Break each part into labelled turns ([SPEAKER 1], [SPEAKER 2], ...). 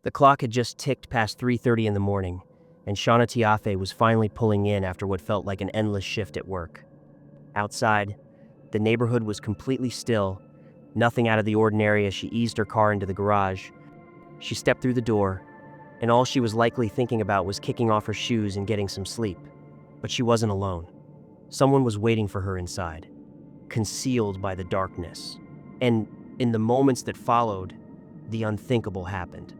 [SPEAKER 1] The clock had just ticked past 3:30 in the morning, and Shauna Tiafe was finally pulling in after what felt like an endless shift at work. Outside, the neighborhood was completely still, nothing out of the ordinary as she eased her car into the garage. She stepped through the door, and all she was likely thinking about was kicking off her shoes and getting some sleep. But she wasn't alone. Someone was waiting for her inside, concealed by the darkness. And in the moments that followed, the unthinkable happened.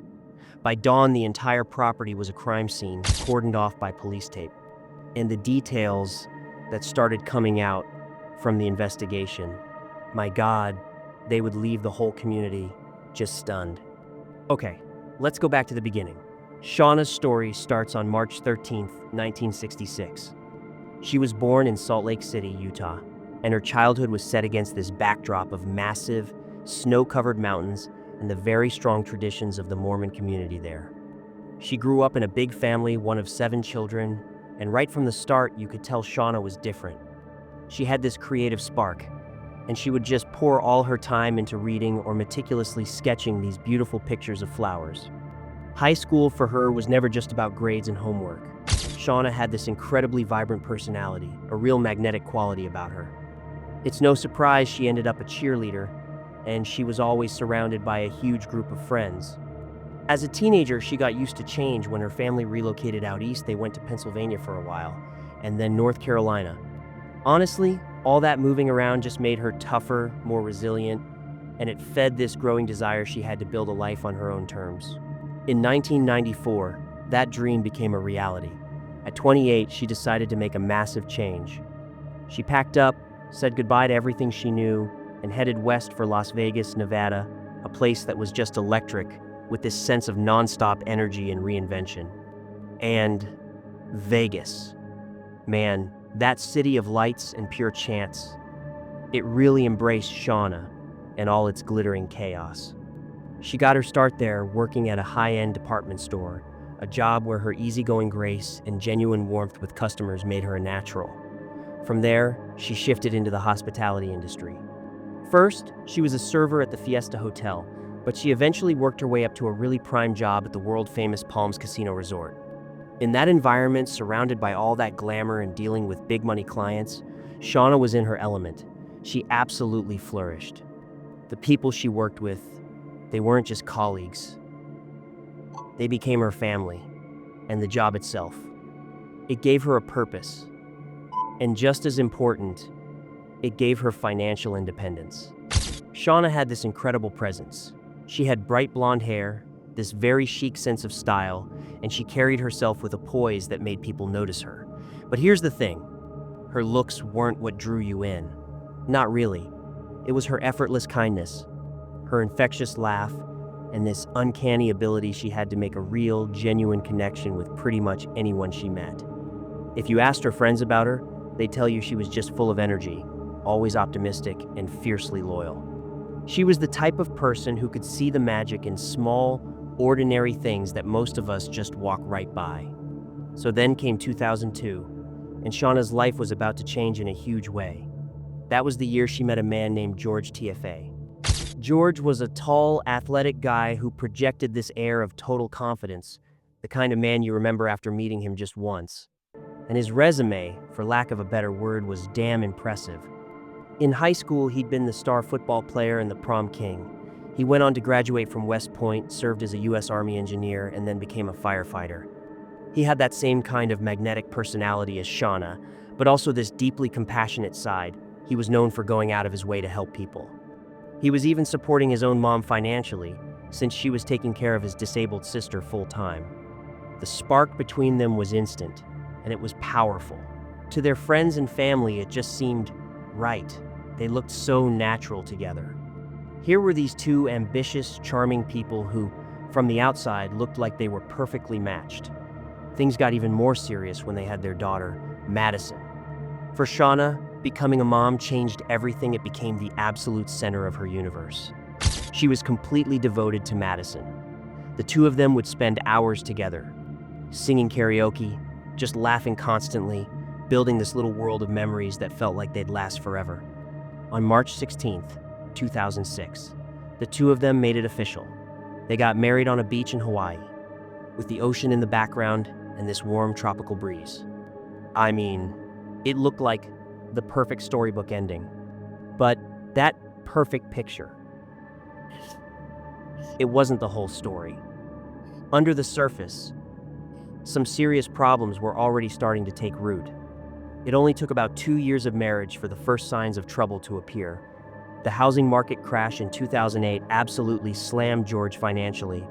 [SPEAKER 1] By dawn, the entire property was a crime scene, cordoned off by police tape. And the details that started coming out from the investigation, my God, they would leave the whole community just stunned. Okay, let's go back to the beginning. Shauna's story starts on March 13th, 1966. She was born in Salt Lake City, Utah, and her childhood was set against this backdrop of massive, snow-covered mountains and the very strong traditions of the Mormon community there. She grew up in a big family, one of 7 children, and right from the start, you could tell Shauna was different. She had this creative spark, and she would just pour all her time into reading or meticulously sketching these beautiful pictures of flowers. High school for her was never just about grades and homework. Shauna had this incredibly vibrant personality, a real magnetic quality about her. It's no surprise she ended up a cheerleader, and she was always surrounded by a huge group of friends. As a teenager, she got used to change. When her family relocated out east, they went to Pennsylvania for a while, and then North Carolina. Honestly, all that moving around just made her tougher, more resilient, and it fed this growing desire she had to build a life on her own terms. In 1994, that dream became a reality. At 28, she decided to make a massive change. She packed up, said goodbye to everything she knew, and headed west for Las Vegas, Nevada, a place that was just electric, with this sense of nonstop energy and reinvention. And Vegas. Man, that city of lights and pure chance. It really embraced Shauna and all its glittering chaos. She got her start there working at a high-end department store, a job where her easygoing grace and genuine warmth with customers made her a natural. From there, she shifted into the hospitality industry. First, she was a server at the Fiesta Hotel, but she eventually worked her way up to a really prime job at the world-famous Palms Casino Resort. In that environment, surrounded by all that glamour and dealing with big-money clients, Shauna was in her element. She absolutely flourished. The people she worked with, they weren't just colleagues. They became her family, and the job itself. It gave her a purpose, and just as important, it gave her financial independence. Shauna had this incredible presence. She had bright blonde hair, this very chic sense of style, and she carried herself with a poise that made people notice her. But here's the thing, her looks weren't what drew you in. Not really. It was her effortless kindness, her infectious laugh, and this uncanny ability she had to make a real, genuine connection with pretty much anyone she met. If you asked her friends about her, they'd tell you she was just full of energy, always optimistic and fiercely loyal. She was the type of person who could see the magic in small, ordinary things that most of us just walk right by. So then came 2002, and Shauna's life was about to change in a huge way. That was the year she met a man named George Tiafe. George was a tall, athletic guy who projected this air of total confidence, the kind of man you remember after meeting him just once. And his resume, for lack of a better word, was damn impressive. In high school, he'd been the star football player and the prom king. He went on to graduate from West Point, served as a U.S. Army engineer, and then became a firefighter. He had that same kind of magnetic personality as Shauna, but also this deeply compassionate side. He was known for going out of his way to help people. He was even supporting his own mom financially, since she was taking care of his disabled sister full-time. The spark between them was instant, and it was powerful. To their friends and family, it just seemed right. They looked so natural together. Here were these two ambitious, charming people who, from the outside, looked like they were perfectly matched. Things got even more serious when they had their daughter, Madison. For Shauna, becoming a mom changed everything. It became the absolute center of her universe. She was completely devoted to Madison. The two of them would spend hours together, singing karaoke, just laughing constantly, building this little world of memories that felt like they'd last forever. On March 16th, 2006, the two of them made it official. They got married on a beach in Hawaii, with the ocean in the background and this warm tropical breeze. I mean, it looked like the perfect storybook ending. But that perfect picture, it wasn't the whole story. Under the surface, some serious problems were already starting to take root. It only took about 2 years of marriage for the first signs of trouble to appear. The housing market crash in 2008 absolutely slammed George financially.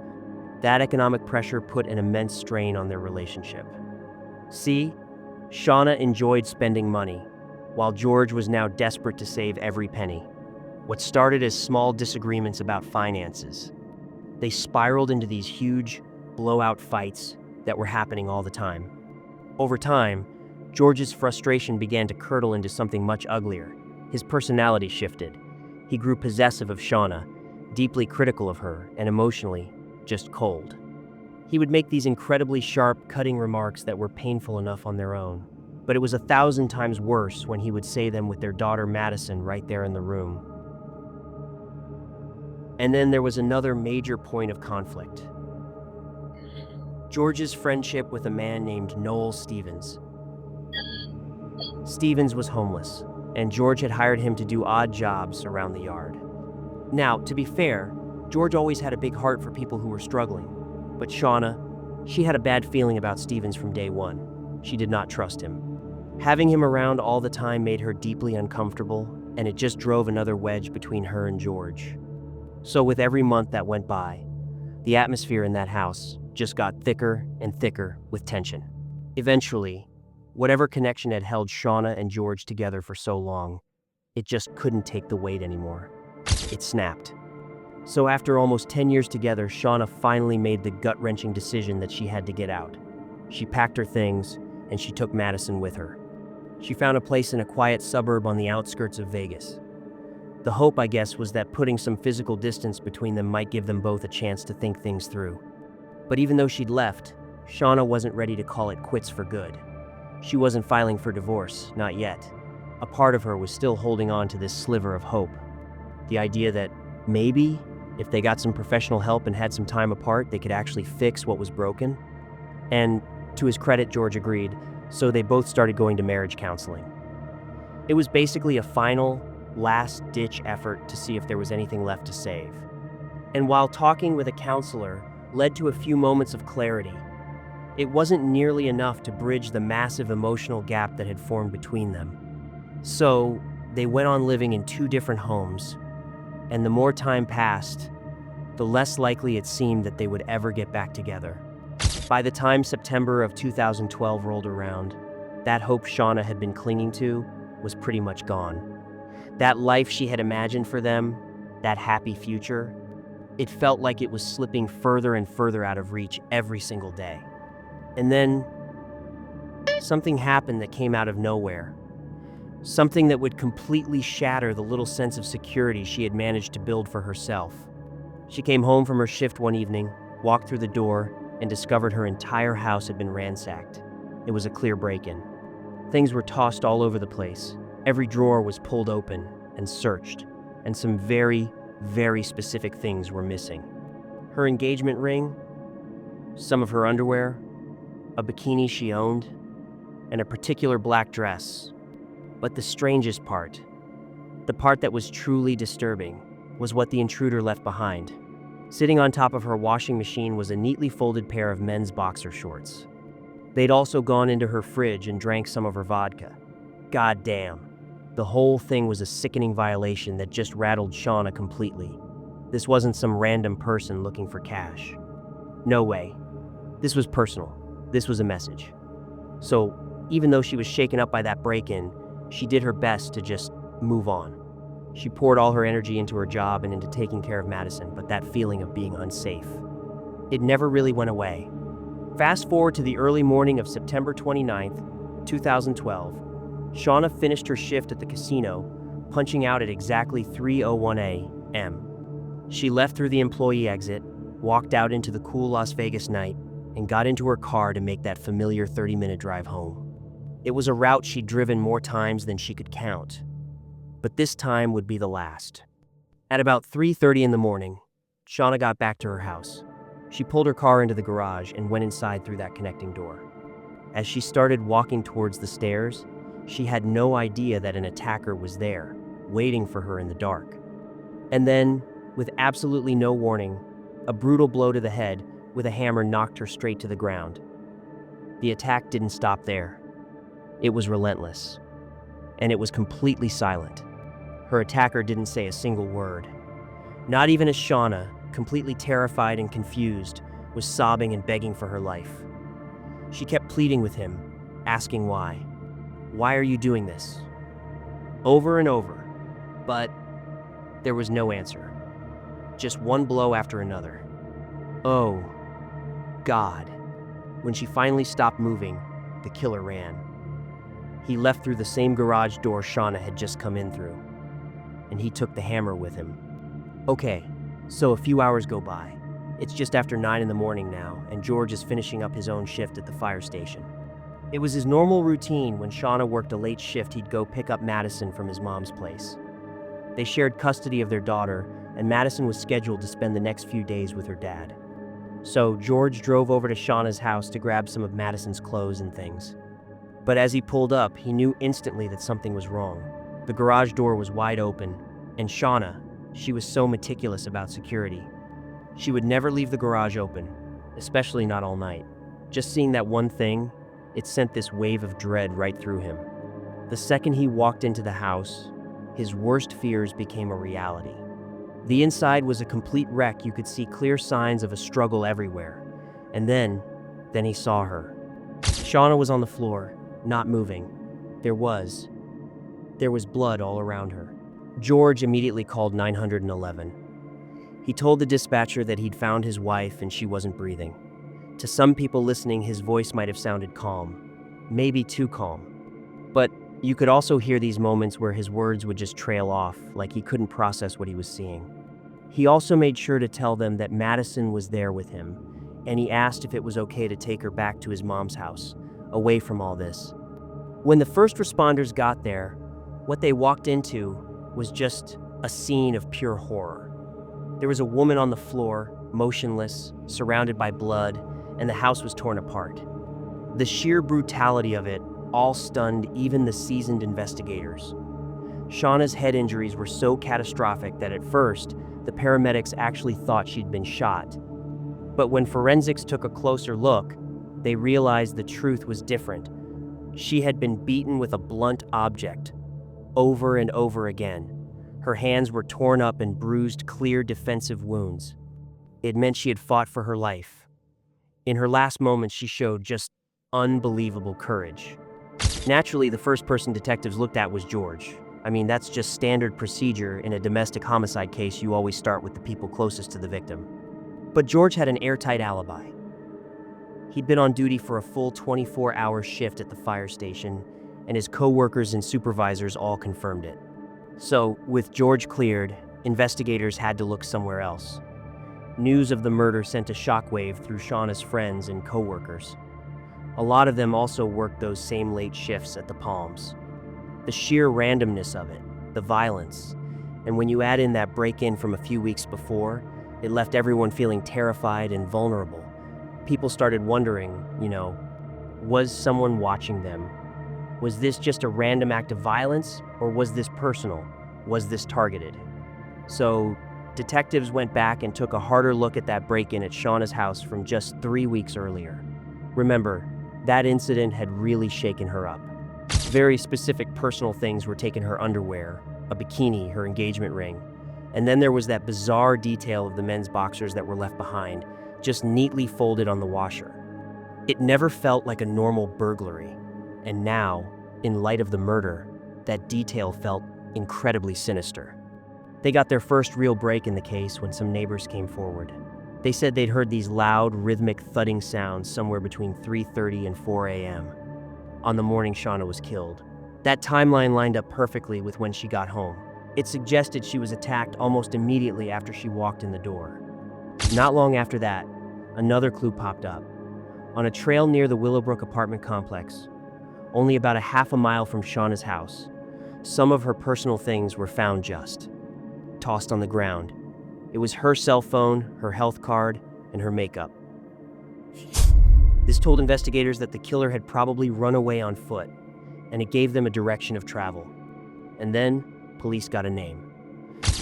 [SPEAKER 1] That economic pressure put an immense strain on their relationship. See, Shauna enjoyed spending money, while George was now desperate to save every penny. What started as small disagreements about finances, they spiraled into these huge, blowout fights that were happening all the time. Over time, George's frustration began to curdle into something much uglier. His personality shifted. He grew possessive of Shauna, deeply critical of her, and emotionally just cold. He would make these incredibly sharp, cutting remarks that were painful enough on their own, but it was 1,000 times worse when he would say them with their daughter Madison right there in the room. And then there was another major point of conflict. George's friendship with a man named Noel Stevens. Stevens was homeless, and George had hired him to do odd jobs around the yard. Now, to be fair, George always had a big heart for people who were struggling, but Shauna, she had a bad feeling about Stevens from day one. She did not trust him. Having him around all the time made her deeply uncomfortable, and it just drove another wedge between her and George. So with every month that went by, the atmosphere in that house just got thicker and thicker with tension. Eventually, whatever connection had held Shauna and George together for so long, it just couldn't take the weight anymore. It snapped. So after almost 10 years together, Shauna finally made the gut-wrenching decision that she had to get out. She packed her things, and she took Madison with her. She found a place in a quiet suburb on the outskirts of Vegas. The hope, I guess, was that putting some physical distance between them might give them both a chance to think things through. But even though she'd left, Shauna wasn't ready to call it quits for good. She wasn't filing for divorce, not yet. A part of her was still holding on to this sliver of hope. The idea that maybe, if they got some professional help and had some time apart, they could actually fix what was broken. And to his credit, George agreed, so they both started going to marriage counseling. It was basically a final, last-ditch effort to see if there was anything left to save. And while talking with a counselor led to a few moments of clarity, it wasn't nearly enough to bridge the massive emotional gap that had formed between them. So they went on living in 2 different homes, and the more time passed, the less likely it seemed that they would ever get back together. By the time September of 2012 rolled around, that hope Shauna had been clinging to was pretty much gone. That life she had imagined for them, that happy future, it felt like it was slipping further and further out of reach every single day. And then something happened that came out of nowhere. Something that would completely shatter the little sense of security she had managed to build for herself. She came home from her shift one evening, walked through the door, and discovered her entire house had been ransacked. It was a clear break-in. Things were tossed all over the place. Every drawer was pulled open and searched, and some very, very specific things were missing. Her engagement ring, some of her underwear, a bikini she owned, and a particular black dress. But the strangest part, the part that was truly disturbing, was what the intruder left behind. Sitting on top of her washing machine was a neatly folded pair of men's boxer shorts. They'd also gone into her fridge and drank some of her vodka. God damn. The whole thing was a sickening violation that just rattled Shauna completely. This wasn't some random person looking for cash. No way. This was personal. This was a message. So, even though she was shaken up by that break-in, she did her best to just move on. She poured all her energy into her job and into taking care of Madison, but that feeling of being unsafe, it never really went away. Fast forward to the early morning of September 29th, 2012. Shauna finished her shift at the casino, punching out at exactly 3:01 a.m. She left through the employee exit, walked out into the cool Las Vegas night, and got into her car to make that familiar 30-minute drive home. It was a route she'd driven more times than she could count, but this time would be the last. At about 3:30 in the morning, Shauna got back to her house. She pulled her car into the garage and went inside through that connecting door. As she started walking towards the stairs, she had no idea that an attacker was there, waiting for her in the dark. And then, with absolutely no warning, a brutal blow to the head with a hammer knocked her straight to the ground. The attack didn't stop there. It was relentless. And it was completely silent. Her attacker didn't say a single word. Not even as Shauna, completely terrified and confused, was sobbing and begging for her life. She kept pleading with him, asking why. Why are you doing this? Over and over. But there was no answer. Just one blow after another. Oh, God. When she finally stopped moving, the killer ran. He left through the same garage door Shauna had just come in through. And he took the hammer with him. Okay, so a few hours go by. It's just after 9 in the morning now, and George is finishing up his own shift at the fire station. It was his normal routine when Shauna worked a late shift, he'd go pick up Madison from his mom's place. They shared custody of their daughter, and Madison was scheduled to spend the next few days with her dad. So George drove over to Shauna's house to grab some of Madison's clothes and things. But as he pulled up, he knew instantly that something was wrong. The garage door was wide open, and Shauna, she was so meticulous about security. She would never leave the garage open, especially not all night. Just seeing that one thing, it sent this wave of dread right through him. The second he walked into the house, his worst fears became a reality. The inside was a complete wreck. You could see clear signs of a struggle everywhere. And then he saw her. Shauna was on the floor, not moving. There was blood all around her. George immediately called 911. He told the dispatcher that he'd found his wife and she wasn't breathing. To some people listening, his voice might have sounded calm, maybe too calm. But you could also hear these moments where his words would just trail off, like he couldn't process what he was seeing. He also made sure to tell them that Madison was there with him, and he asked if it was okay to take her back to his mom's house, away from all this. When the first responders got there, what they walked into was just a scene of pure horror. There was a woman on the floor, motionless, surrounded by blood, and the house was torn apart. The sheer brutality of it all stunned even the seasoned investigators. Shauna's head injuries were so catastrophic that at first, the paramedics actually thought she'd been shot. But when forensics took a closer look, they realized the truth was different. She had been beaten with a blunt object, over and over again. Her hands were torn up and bruised, clear defensive wounds. It meant she had fought for her life. In her last moments, she showed just unbelievable courage. Naturally, the first person detectives looked at was George. I mean, that's just standard procedure in a domestic homicide case. You always start with the people closest to the victim. But George had an airtight alibi. He'd been on duty for a full 24-hour shift at the fire station, and his co-workers and supervisors all confirmed it. So, with George cleared, investigators had to look somewhere else. News of the murder sent a shockwave through Shauna's friends and co-workers. A lot of them also worked those same late shifts at the Palms. The sheer randomness of it, the violence, and when you add in that break-in from a few weeks before, it left everyone feeling terrified and vulnerable. People started wondering, was someone watching them? Was this just a random act of violence, or was this personal? Was this targeted? So, detectives went back and took a harder look at that break-in at Shauna's house from just 3 weeks earlier. Remember, that incident had really shaken her up. Very specific personal things were taken: her underwear, a bikini, her engagement ring. And then there was that bizarre detail of the men's boxers that were left behind, just neatly folded on the washer. It never felt like a normal burglary. And now, in light of the murder, that detail felt incredibly sinister. They got their first real break in the case when some neighbors came forward. They said they'd heard these loud, rhythmic thudding sounds somewhere between 3:30 and 4 a.m. on the morning Shauna was killed. That timeline lined up perfectly with when she got home. It suggested she was attacked almost immediately after she walked in the door. Not long after that, another clue popped up. On a trail near the Willowbrook apartment complex, only about a half a mile from Shauna's house, some of her personal things were found just tossed on the ground, It was her cell phone, her health card, and her makeup. This told investigators that the killer had probably run away on foot, and it gave them a direction of travel. And then, police got a name.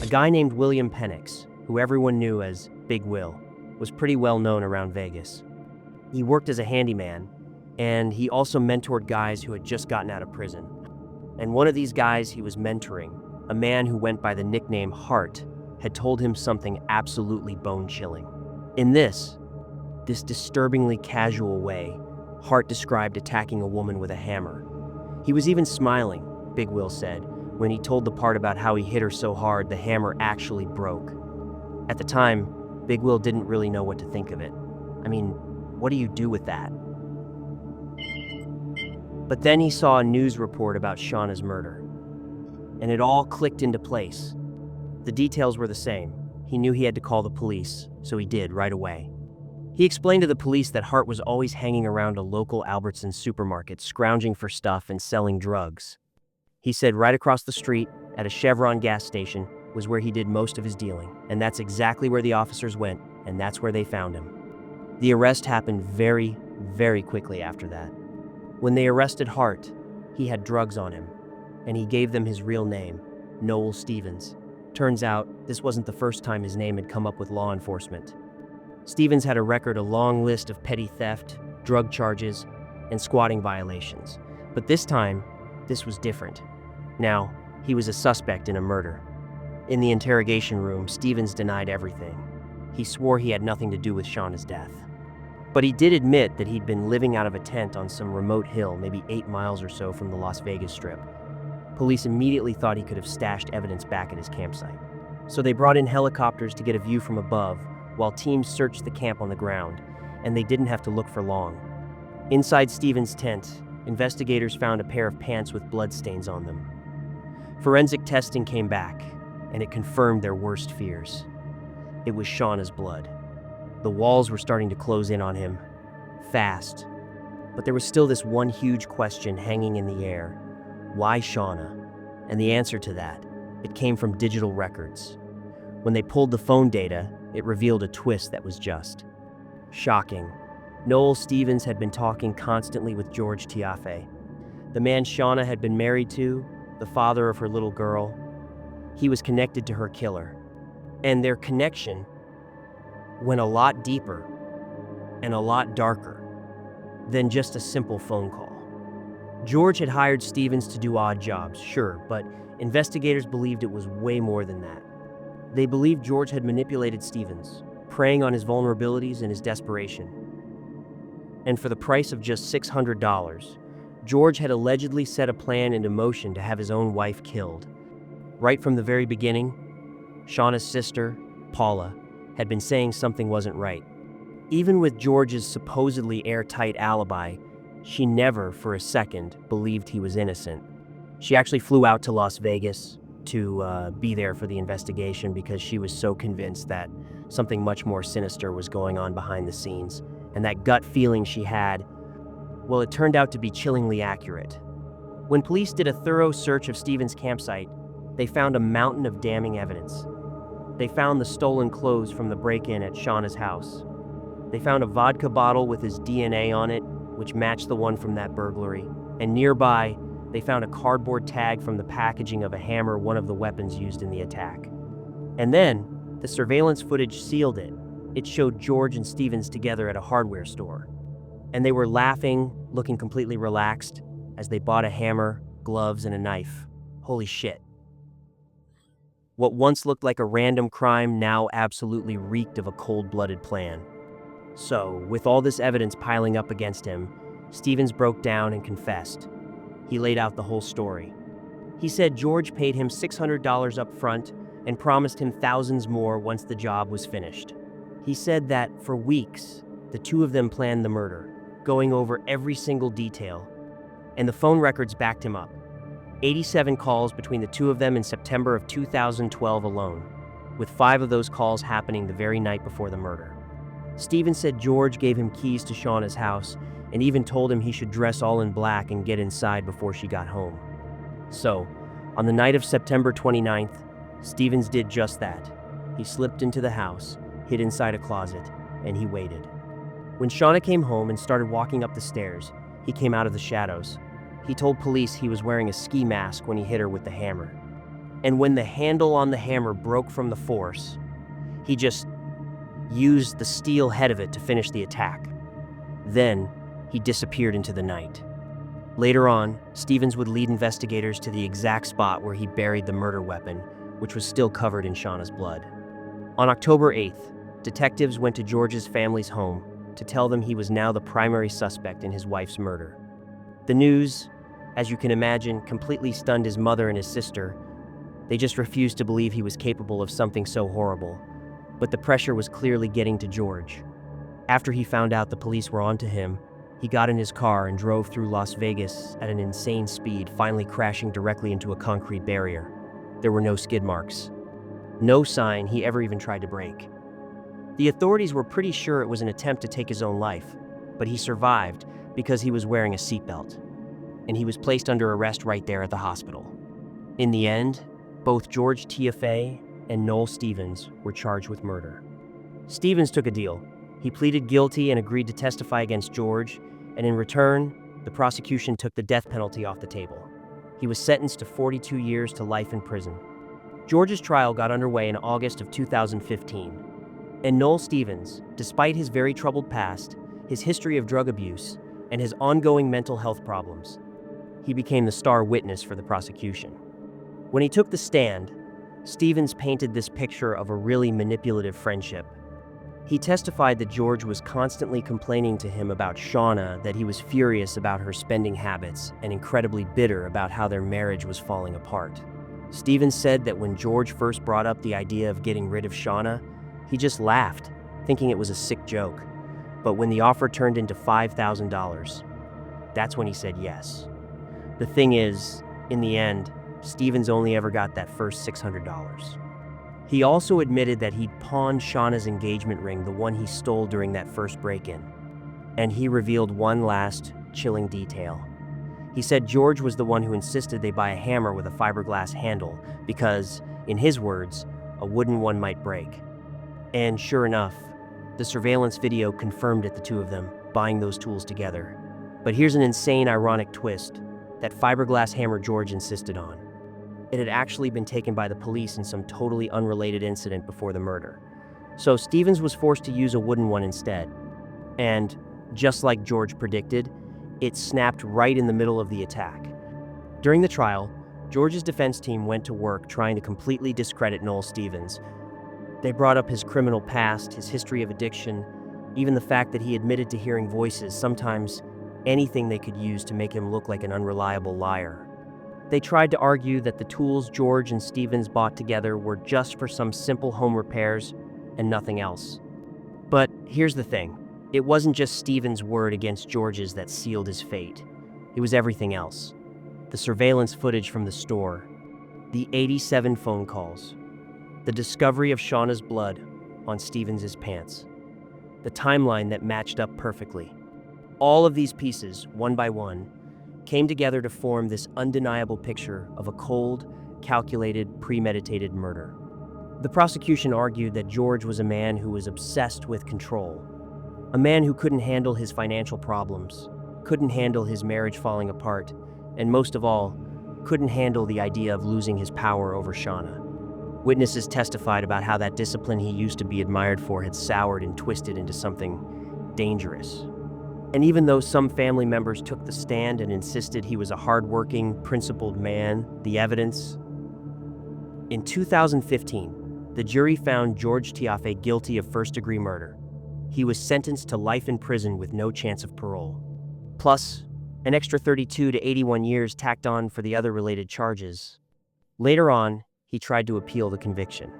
[SPEAKER 1] A guy named William Penix, who everyone knew as Big Will, was pretty well known around Vegas. He worked as a handyman, and he also mentored guys who had just gotten out of prison. And one of these guys he was mentoring, a man who went by the nickname Hart, had told him something absolutely bone-chilling. In this disturbingly casual way, Hart described attacking a woman with a hammer. He was even smiling, Big Will said, when he told the part about how he hit her so hard the hammer actually broke. At the time, Big Will didn't really know what to think of it. I mean, what do you do with that? But then he saw a news report about Shauna's murder, and it all clicked into place. The details were the same. He knew he had to call the police, so he did right away. He explained to the police that Hart was always hanging around a local Albertsons supermarket, scrounging for stuff and selling drugs. He said right across the street, at a Chevron gas station, was where he did most of his dealing, and that's exactly where the officers went, and that's where they found him. The arrest happened very, very quickly after that. When they arrested Hart, he had drugs on him, and he gave them his real name, Noel Stevens. Turns out, this wasn't the first time his name had come up with law enforcement. Stevens had a record, a long list of petty theft, drug charges, and squatting violations. But this time, this was different. Now, he was a suspect in a murder. In the interrogation room, Stevens denied everything. He swore he had nothing to do with Shauna's death. But he did admit that he'd been living out of a tent on some remote hill, maybe 8 miles or so from the Las Vegas Strip. Police immediately thought he could have stashed evidence back at his campsite. So they brought in helicopters to get a view from above, while teams searched the camp on the ground, and they didn't have to look for long. Inside Stevens' tent, investigators found a pair of pants with bloodstains on them. Forensic testing came back, and it confirmed their worst fears. It was Shauna's blood. The walls were starting to close in on him, fast. But there was still this one huge question hanging in the air. Why Shauna? And the answer to that, it came from digital records. When they pulled the phone data, it revealed a twist that was just shocking. Noel Stevens had been talking constantly with George Tiafe, the man Shauna had been married to, the father of her little girl. He was connected to her killer. And their connection went a lot deeper and a lot darker than just a simple phone call. George had hired Stevens to do odd jobs, sure, but investigators believed it was way more than that. They believed George had manipulated Stevens, preying on his vulnerabilities and his desperation. And for the price of just $600, George had allegedly set a plan into motion to have his own wife killed. Right from the very beginning, Shauna's sister, Paula, had been saying something wasn't right. Even with George's supposedly airtight alibi, she never for a second believed he was innocent. She actually flew out to Las Vegas to be there for the investigation because she was so convinced that something much more sinister was going on behind the scenes. And that gut feeling she had, well, it turned out to be chillingly accurate. When police did a thorough search of Stevens' campsite, they found a mountain of damning evidence. They found the stolen clothes from the break-in at Shauna's house. They found a vodka bottle with his DNA on it, which matched the one from that burglary. And nearby, they found a cardboard tag from the packaging of a hammer, one of the weapons used in the attack. And then, the surveillance footage sealed it. It showed George and Stevens together at a hardware store. And they were laughing, looking completely relaxed, as they bought a hammer, gloves, and a knife. Holy shit. What once looked like a random crime now absolutely reeked of a cold-blooded plan. So, with all this evidence piling up against him, Stevens broke down and confessed. He laid out the whole story. He said George paid him $600 up front and promised him thousands more once the job was finished. He said that, for weeks, the two of them planned the murder, going over every single detail, and the phone records backed him up. 87 calls between the two of them in September of 2012 alone, with 5 of those calls happening the very night before the murder. Stevens said George gave him keys to Shauna's house and even told him he should dress all in black and get inside before she got home. So, on the night of September 29th, Stevens did just that. He slipped into the house, hid inside a closet, and he waited. When Shauna came home and started walking up the stairs, he came out of the shadows. He told police he was wearing a ski mask when he hit her with the hammer. And when the handle on the hammer broke from the force, he just used the steel head of it to finish the attack. Then, he disappeared into the night. Later on, Stevens would lead investigators to the exact spot where he buried the murder weapon, which was still covered in Shauna's blood. On October 8th, detectives went to George's family's home to tell them he was now the primary suspect in his wife's murder. The news, as you can imagine, completely stunned his mother and his sister. They just refused to believe he was capable of something so horrible. But the pressure was clearly getting to George. After he found out the police were onto him, he got in his car and drove through Las Vegas at an insane speed, finally crashing directly into a concrete barrier. There were no skid marks. No sign he ever even tried to brake. The authorities were pretty sure it was an attempt to take his own life, but he survived because he was wearing a seatbelt, and he was placed under arrest right there at the hospital. In the end, both George Tiafe and Noel Stevens were charged with murder. Stevens took a deal. He pleaded guilty and agreed to testify against George, and in return, the prosecution took the death penalty off the table. He was sentenced to 42 years to life in prison. George's trial got underway in August of 2015, and Noel Stevens, despite his very troubled past, his history of drug abuse, and his ongoing mental health problems, he became the star witness for the prosecution. When he took the stand, Stevens painted this picture of a really manipulative friendship. He testified that George was constantly complaining to him about Shauna, that he was furious about her spending habits and incredibly bitter about how their marriage was falling apart. Stevens said that when George first brought up the idea of getting rid of Shauna, he just laughed, thinking it was a sick joke. But when the offer turned into $5,000, that's when he said yes. The thing is, in the end, Stevens only ever got that first $600. He also admitted that he'd pawned Shauna's engagement ring, the one he stole during that first break-in. And he revealed one last, chilling detail. He said George was the one who insisted they buy a hammer with a fiberglass handle because, in his words, a wooden one might break. And sure enough, the surveillance video confirmed it, the two of them buying those tools together. But here's an insane, ironic twist: that fiberglass hammer George insisted on, it had actually been taken by the police in some totally unrelated incident before the murder. So Stevens was forced to use a wooden one instead. And, just like George predicted, it snapped right in the middle of the attack. During the trial, George's defense team went to work trying to completely discredit Noel Stevens. They brought up his criminal past, his history of addiction, even the fact that he admitted to hearing voices, sometimes anything they could use to make him look like an unreliable liar. They tried to argue that the tools George and Stevens bought together were just for some simple home repairs and nothing else. But here's the thing. It wasn't just Stevens' word against George's that sealed his fate. It was everything else. The surveillance footage from the store, the 87 phone calls, the discovery of Shauna's blood on Stevens' pants, the timeline that matched up perfectly. All of these pieces, one by one, came together to form this undeniable picture of a cold, calculated, premeditated murder. The prosecution argued that George was a man who was obsessed with control, a man who couldn't handle his financial problems, couldn't handle his marriage falling apart, and most of all, couldn't handle the idea of losing his power over Shauna. Witnesses testified about how that discipline he used to be admired for had soured and twisted into something dangerous. And even though some family members took the stand and insisted he was a hardworking, principled man, the evidence... In 2015, the jury found George Tiafe guilty of first-degree murder. He was sentenced to life in prison with no chance of parole. Plus, an extra 32 to 81 years tacked on for the other related charges. Later on, he tried to appeal the conviction.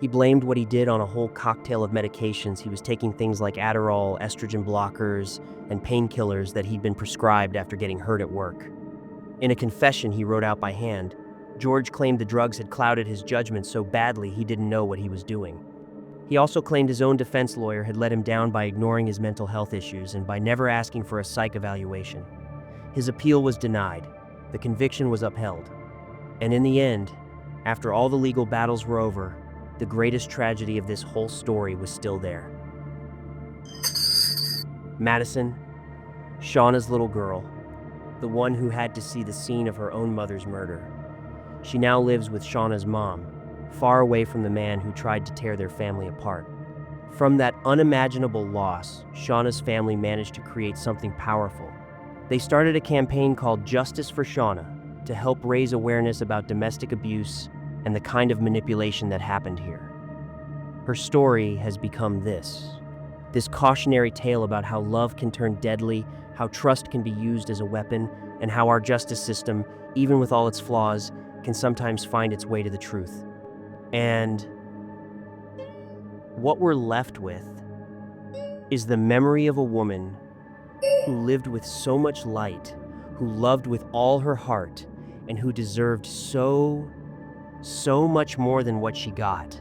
[SPEAKER 1] He blamed what he did on a whole cocktail of medications. He was taking things like Adderall, estrogen blockers, and painkillers that he'd been prescribed after getting hurt at work. In a confession he wrote out by hand, George claimed the drugs had clouded his judgment so badly he didn't know what he was doing. He also claimed his own defense lawyer had let him down by ignoring his mental health issues and by never asking for a psych evaluation. His appeal was denied. The conviction was upheld. And in the end, after all the legal battles were over, the greatest tragedy of this whole story was still there. Madison, Shauna's little girl, the one who had to see the scene of her own mother's murder. She now lives with Shauna's mom, far away from the man who tried to tear their family apart. From that unimaginable loss, Shauna's family managed to create something powerful. They started a campaign called Justice for Shauna to help raise awareness about domestic abuse and the kind of manipulation that happened here. Her story has become this cautionary tale about how love can turn deadly, how trust can be used as a weapon, and how our justice system, even with all its flaws, can sometimes find its way to the truth. And what we're left with is the memory of a woman who lived with so much light, who loved with all her heart, and who deserved so much more than what she got.